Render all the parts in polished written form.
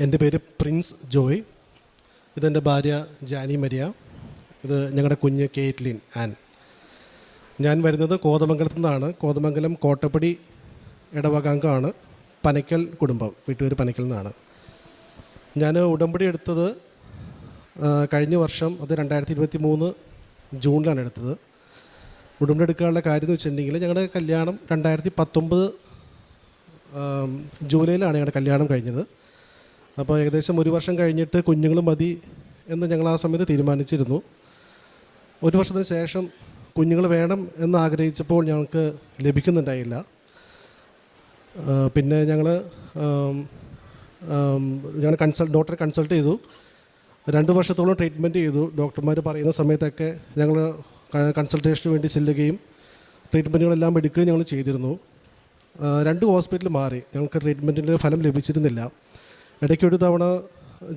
എൻ്റെ പേര് പ്രിൻസ് ജോയ്. ഇതെൻ്റെ ഭാര്യ ജാനി മരിയ. ഇത് ഞങ്ങളുടെ കുഞ്ഞ് കേറ്റ്ലിൻ ആൻ. ഞാൻ വരുന്നത് കോതമംഗലത്തു നിന്നാണ്. കോതമംഗലം കോട്ടപ്പടി ഇടവകാംഗമാണ്. പനയ്ക്കൽ കുടുംബം, വീട്ടുപേര് പനയ്ക്കൽ നിന്നാണ്. ഞാൻ ഉടമ്പടി എടുത്തത് കഴിഞ്ഞ വർഷം, അത് 2023 ജൂണിലാണ് എടുത്തത്. ഉടമ്പടി എടുക്കാനുള്ള കാര്യം എന്ന് വെച്ചിട്ടുണ്ടെങ്കിൽ, ഞങ്ങളുടെ കല്യാണം 2019 ജൂലൈയിലാണ് ഞങ്ങളുടെ കല്യാണം കഴിഞ്ഞത്. അപ്പോൾ ഏകദേശം 1 വർഷം കഴിഞ്ഞിട്ട് കുഞ്ഞുങ്ങൾ മതി എന്ന് ഞങ്ങൾ ആ സമയത്ത് തീരുമാനിച്ചിരുന്നു. 1 വർഷത്തിന് ശേഷം കുഞ്ഞുങ്ങൾ വേണം എന്ന് ആഗ്രഹിച്ചപ്പോൾ ഞങ്ങൾക്ക് ലഭിക്കുന്നുണ്ടായില്ല. പിന്നെ ഞങ്ങൾ ഡോക്ടറെ കൺസൾട്ട് ചെയ്തു. 2 വർഷത്തോളം ട്രീറ്റ്മെൻറ്റ് ചെയ്തു. ഡോക്ടർമാർ പറയുന്ന സമയത്തൊക്കെ ഞങ്ങൾ കൺസൾട്ടേഷന് വേണ്ടി ചെല്ലുകയും ട്രീറ്റ്മെൻറ്റുകളെല്ലാം എടുക്കുകയും ഞങ്ങൾ ചെയ്തിരുന്നു. 2 ഹോസ്പിറ്റലിൽ മാറി. ഞങ്ങൾക്ക് ട്രീറ്റ്മെൻറ്റിൻ്റെ ഫലം ലഭിച്ചിരുന്നില്ല. ഇടയ്ക്കൊരു തവണ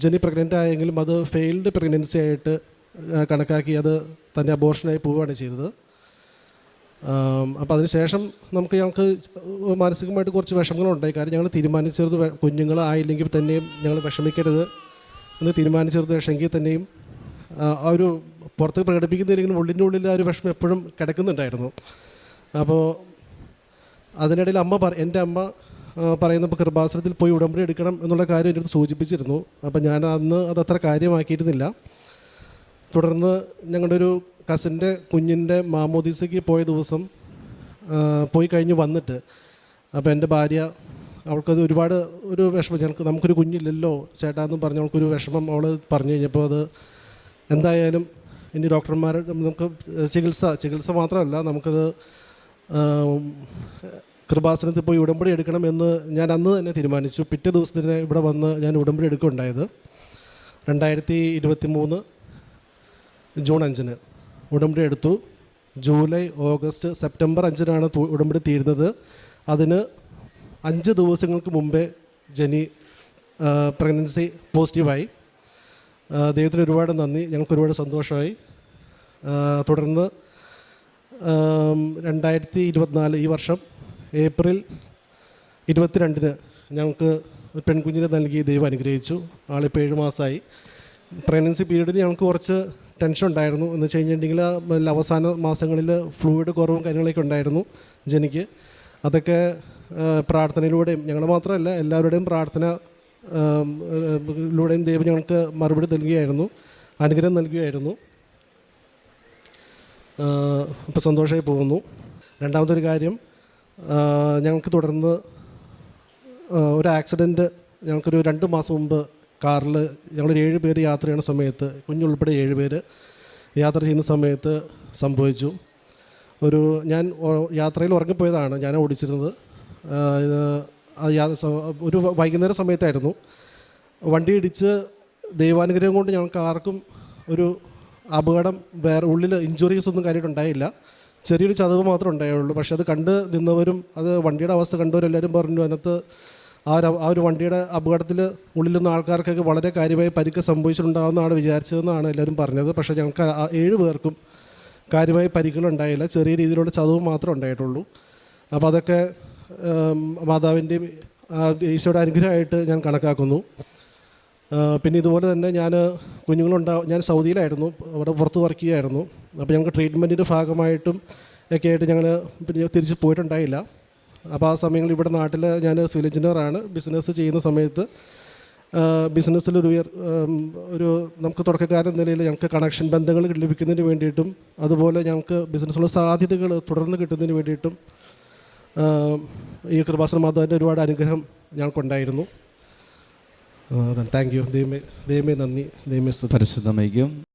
ജെനി പ്രഗ്നൻ്റ് ആയെങ്കിലും അത് ഫെയിൽഡ് പ്രഗ്നൻസി ആയിട്ട് കണക്കാക്കി അത് തന്നെ അബോർഷനായി പോവുകയാണ് ചെയ്തത്. അപ്പോൾ അതിനുശേഷം ഞങ്ങൾക്ക് മാനസികമായിട്ട് കുറച്ച് വിഷമങ്ങളുണ്ടായി. കാര്യം ഞങ്ങൾ തീരുമാനിച്ചത് കുഞ്ഞുങ്ങളായില്ലെങ്കിൽ തന്നെയും ഞങ്ങൾ വിഷമിക്കരുത് എന്ന് തീരുമാനിച്ചത്. പക്ഷെങ്കിൽ തന്നെയും ആ ഒരു പുറത്ത് പ്രകടിപ്പിക്കുന്നില്ലെങ്കിലും ഉള്ളിൻ്റെ ഉള്ളിൽ ആ ഒരു വിഷമം എപ്പോഴും കിടക്കുന്നുണ്ടായിരുന്നു. അപ്പോൾ അതിനിടയിൽ എൻ്റെ അമ്മ പറയുന്നപ്പോൾ കൃപാസനത്തിൽ പോയി ഉടമ്പടി എടുക്കണം എന്നുള്ള കാര്യം എൻ്റെ അടുത്ത് സൂചിപ്പിച്ചിരുന്നു. അപ്പോൾ ഞാൻ അന്ന് അതത്ര കാര്യമാക്കിയിരുന്നില്ല. തുടർന്ന് ഞങ്ങളുടെ ഒരു കസിൻ്റെ കുഞ്ഞിൻ്റെ മാമോദീസയ്ക്ക് പോയ ദിവസം പോയി കഴിഞ്ഞ് വന്നിട്ട്, അപ്പോൾ എൻ്റെ ഭാര്യ, അവൾക്കത് ഒരുപാട് ഒരു വിഷമം, നമുക്കൊരു കുഞ്ഞില്ലല്ലോ ചേട്ടാ എന്ന് പറഞ്ഞ് അവൾക്കൊരു വിഷമം അവൾ പറഞ്ഞു കഴിഞ്ഞപ്പോൾ, അത് എന്തായാലും ഇനി ഡോക്ടർമാർ നമുക്ക് ചികിത്സ മാത്രമല്ല, നമുക്കത് കൃപാസനത്തിൽ പോയി ഉടമ്പടി എടുക്കണം എന്ന് ഞാൻ അന്ന് തന്നെ തീരുമാനിച്ചു. പിറ്റേ ദിവസത്തിന് ഇവിടെ വന്ന് ഞാൻ ഉടമ്പടി എടുക്കുകയുണ്ടായത്. 2023 ജൂൺ 5 ഉടമ്പടി എടുത്തു. ജൂലൈ, ഓഗസ്റ്റ്, സെപ്റ്റംബർ 5 ഉടമ്പടി തീരുന്നത്. അതിന് 5 ദിവസങ്ങൾക്ക് മുമ്പേ ജെനി പ്രഗ്നൻസി പോസിറ്റീവായി. ദൈവത്തിന് ഒരുപാട് നന്ദി, ഞങ്ങൾക്ക് ഒരുപാട് സന്തോഷമായി. തുടർന്ന് 2024 ഈ വർഷം ഏപ്രിൽ 22 ഞങ്ങൾക്ക് ഒരു പെൺകുഞ്ഞിനെ നൽകി ദൈവം അനുഗ്രഹിച്ചു. ആളിപ്പോൾ 7 മാസമായി. പ്രഗ്നൻസി പീരീഡിൽ ഞങ്ങൾക്ക് കുറച്ച് ടെൻഷൻ ഉണ്ടായിരുന്നു. എന്ന് വെച്ച് കഴിഞ്ഞിട്ടുണ്ടെങ്കിൽ അവസാന മാസങ്ങളിൽ ഫ്ലൂയിഡ് കുറവും കാര്യങ്ങളൊക്കെ ഉണ്ടായിരുന്നു ജനിക്ക്. അതൊക്കെ പ്രാർത്ഥനയിലൂടെയും, ഞങ്ങൾ മാത്രമല്ല എല്ലാവരുടെയും പ്രാർത്ഥനയിലൂടെയും ദൈവം ഞങ്ങൾക്ക് മറുപടി നൽകുകയായിരുന്നു, അനുഗ്രഹം നൽകുകയായിരുന്നു. ഇപ്പോൾ സന്തോഷമായി പോകുന്നു. രണ്ടാമതൊരു കാര്യം, ഞങ്ങൾക്ക് തുടർന്ന് ഒരു ആക്സിഡൻറ്റ് ഞങ്ങൾക്കൊരു 2 മാസം മുമ്പ് കാറിൽ ഞങ്ങൾ 7 പേര് യാത്ര ചെയ്യുന്ന സമയത്ത്, കുഞ്ഞുൾപ്പെടെ 7 പേര് യാത്ര ചെയ്യുന്ന സമയത്ത് സംഭവിച്ചു. ഞാൻ യാത്രയിൽ ഉറങ്ങിപ്പോയതാണ്. ഞാൻ ഓടിച്ചിരുന്നത്. ഒരു വൈകുന്നേര സമയത്തായിരുന്നു. വണ്ടി ഇടിച്ച് ദൈവാനുഗ്രഹം കൊണ്ട് ഞങ്ങൾക്ക് ആർക്കും ഒരു അപകടം, വേറെ ഉള്ളിൽ ഇഞ്ചുറീസ് ഒന്നും കാര്യമായിട്ടുണ്ടായില്ല. ചെറിയൊരു ചതവ് മാത്രമേ ഉണ്ടായുള്ളൂ. പക്ഷെ അത് കണ്ട് നിന്നവരും, അത് വണ്ടിയുടെ അവസ്ഥ കണ്ടവരെല്ലാവരും പറഞ്ഞു, അതിനകത്ത് ആ ഒരു വണ്ടിയുടെ അപകടത്തിൽ ഉള്ളിൽ നിന്ന് ആൾക്കാർക്കൊക്കെ വളരെ കാര്യമായി പരിക്ക് സംഭവിച്ചിട്ടുണ്ടാകുമെന്നാണ് വിചാരിച്ചതെന്നാണ് എല്ലാവരും പറഞ്ഞത്. പക്ഷേ ഞങ്ങൾക്ക് 7 പേർക്കും കാര്യമായി പരിക്കുകളുണ്ടായില്ല. ചെറിയ രീതിയിലുള്ള ചതവ് മാത്രമേ ഉണ്ടായിട്ടുള്ളൂ. അപ്പോൾ അതൊക്കെ മാതാവിൻ്റെയും ഈശോയുടെ അനുഗ്രഹമായിട്ട് ഞാൻ കണക്കാക്കുന്നു. പിന്നെ ഇതുപോലെ തന്നെ ഞാൻ സൗദിയിലായിരുന്നു, അവിടെ പുറത്ത് വർക്ക് ചെയ്യുമായിരുന്നു. അപ്പോൾ ഞങ്ങൾക്ക് ട്രീറ്റ്മെൻറ്റിൻ്റെ ഭാഗമായിട്ടും ഒക്കെ ആയിട്ട് ഞങ്ങൾ പിന്നെ തിരിച്ച് പോയിട്ടുണ്ടായില്ല. അപ്പോൾ ആ സമയങ്ങളിൽ ഇവിടെ നാട്ടിൽ ഞാൻ സിവിൽ എഞ്ചിനീയറാണ്. ബിസിനസ് ചെയ്യുന്ന സമയത്ത് ബിസിനസ്സിലൊരു നമുക്ക് തുടക്കക്കാരൻ നിലയിൽ ഞങ്ങൾക്ക് കണക്ഷൻ ബന്ധങ്ങൾ ലഭിക്കുന്നതിന് വേണ്ടിയിട്ടും, അതുപോലെ ഞങ്ങൾക്ക് ബിസിനസ്സിലുള്ള സാധ്യതകൾ തുടർന്ന് കിട്ടുന്നതിന് വേണ്ടിയിട്ടും ഈ കൃപാസന മാതാവിൻ്റെ ഒരുപാട് അനുഗ്രഹം ഞങ്ങൾക്കുണ്ടായിരുന്നു. Thank you. ദൈവമേ നന്ദി, ദൈവമേ സ്തുതി. പരിശുദ്ധമേക്കും.